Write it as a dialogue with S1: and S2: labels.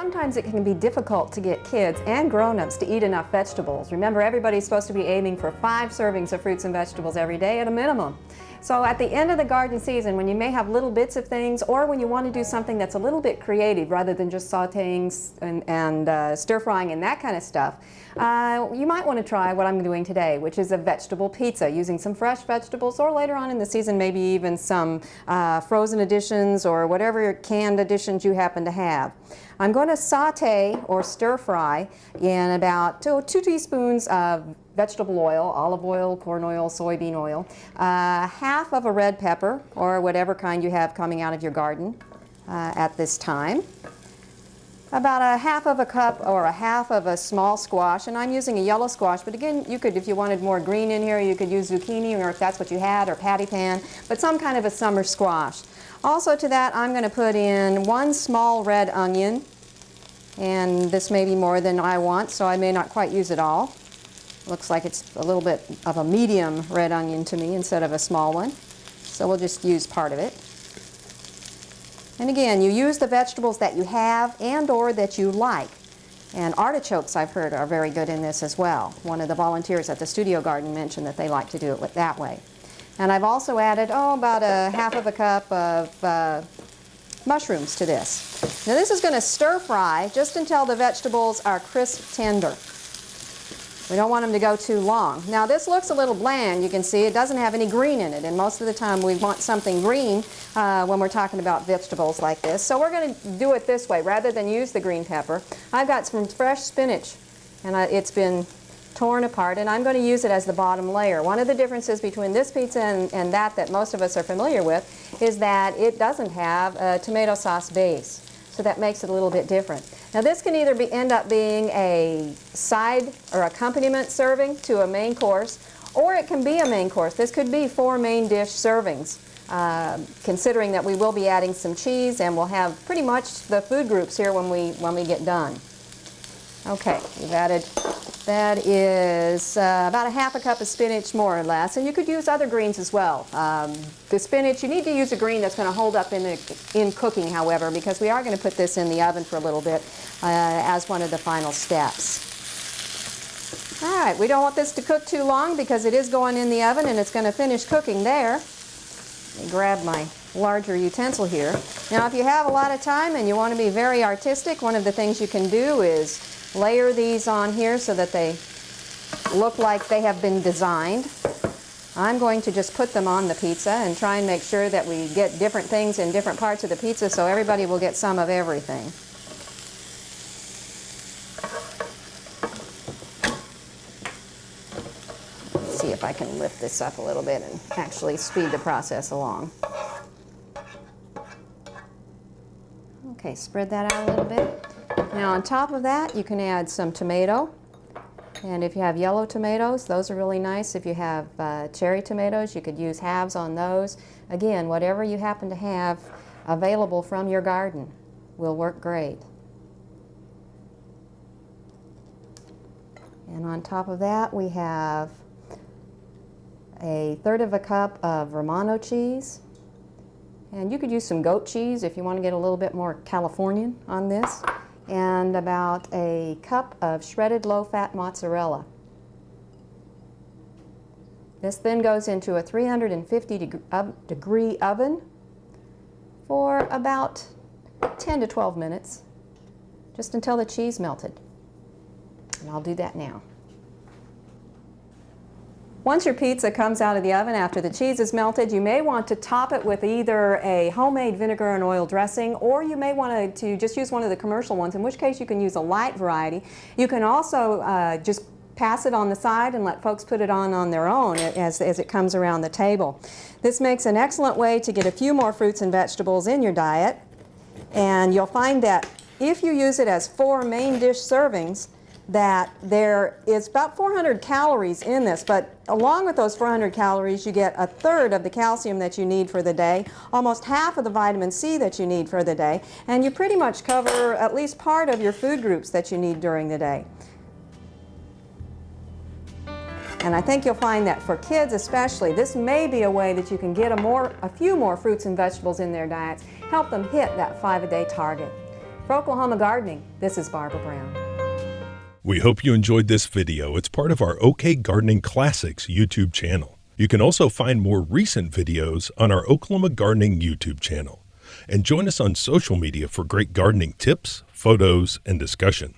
S1: Sometimes it can be difficult to get kids and grown-ups to eat enough vegetables. Remember, everybody's supposed to be aiming for 5 servings of fruits and vegetables every day at a minimum. So at the end of the garden season, when you may have little bits of things, or when you want to do something that's a little bit creative rather than just sauteing and stir-frying and that kind of stuff, you might want to try what I'm doing today, which is a vegetable pizza using some fresh vegetables, or later on in the season maybe even some frozen additions or whatever canned additions you happen to have. I'm going to saute or stir fry in about 2 teaspoons of vegetable oil, olive oil, corn oil, soybean oil, half of a red pepper or whatever kind you have coming out of your garden at this time, about a half of a cup or a half of a small squash, and I'm using a yellow squash, but again, you could, if you wanted more green in here, you could use zucchini, or if that's what you had, or patty pan, but some kind of a summer squash. Also to that, I'm going to put in 1 small red onion, and this may be more than I want, so I may not quite use it all. Looks like it's a little bit of a medium red onion to me instead of a small one, so we'll just use part of it. And again, you use the vegetables that you have and or that you like. And artichokes, I've heard, are very good in this as well. One of the volunteers at the studio garden mentioned that they like to do it that way. And I've also added, about a half of a cup of mushrooms to this. Now this is going to stir fry just until the vegetables are crisp tender. We don't want them to go too long. Now this looks a little bland. You can see it doesn't have any green in it, and most of the time we want something green when we're talking about vegetables like this. So we're going to do it this way. Rather than use the green pepper, I've got some fresh spinach, and it's been torn apart, and I'm going to use it as the bottom layer. One of the differences between this pizza and that most of us are familiar with is that it doesn't have a tomato sauce base. So that makes it a little bit different. Now this can either end up being a side or accompaniment serving to a main course, or it can be a main course. This could be 4 main dish servings, considering that we will be adding some cheese, and we'll have pretty much the food groups here when we get done. Okay, we've added, that is about a half a cup of spinach more or less, and you could use other greens as well. The spinach, you need to use a green that's going to hold up in cooking, however, because we are going to put this in the oven for a little bit as one of the final steps. All right, we don't want this to cook too long because it is going in the oven and it's going to finish cooking there. Let me grab my larger utensil here. Now if you have a lot of time and you want to be very artistic, one of the things you can do is layer these on here so that they look like they have been designed. I'm going to just put them on the pizza and try and make sure that we get different things in different parts of the pizza so everybody will get some of everything. Let's see if I can lift this up a little bit and actually speed the process along. Okay, spread that out a little bit. Now on top of that, you can add some tomato, and if you have yellow tomatoes, those are really nice. If you have cherry tomatoes, you could use halves on those. Again, whatever you happen to have available from your garden will work great. And on top of that, we have a 1/3 of a cup of Romano cheese. And you could use some goat cheese if you want to get a little bit more Californian on this. And about a cup of shredded low-fat mozzarella. This then goes into a 350-degree oven for about 10 to 12 minutes, just until the cheese melted. And I'll do that now. Once your pizza comes out of the oven after the cheese is melted, you may want to top it with either a homemade vinegar and oil dressing, or you may want to just use one of the commercial ones, in which case you can use a light variety. You can also just pass it on the side and let folks put it on their own as it comes around the table. This makes an excellent way to get a few more fruits and vegetables in your diet, and you'll find that if you use it as 4 main dish servings, that there is about 400 calories in this, but along with those 400 calories you get 1/3 of the calcium that you need for the day, almost half of the vitamin C that you need for the day, and you pretty much cover at least part of your food groups that you need during the day. And I think you'll find that for kids especially, this may be a way that you can get a few more fruits and vegetables in their diets, help them hit that 5-a-day target. For Oklahoma Gardening, this is Barbara Brown.
S2: We hope you enjoyed this video. It's part of our OK Gardening Classics YouTube channel. You can also find more recent videos on our Oklahoma Gardening YouTube channel. And join us on social media for great gardening tips, photos, and discussion.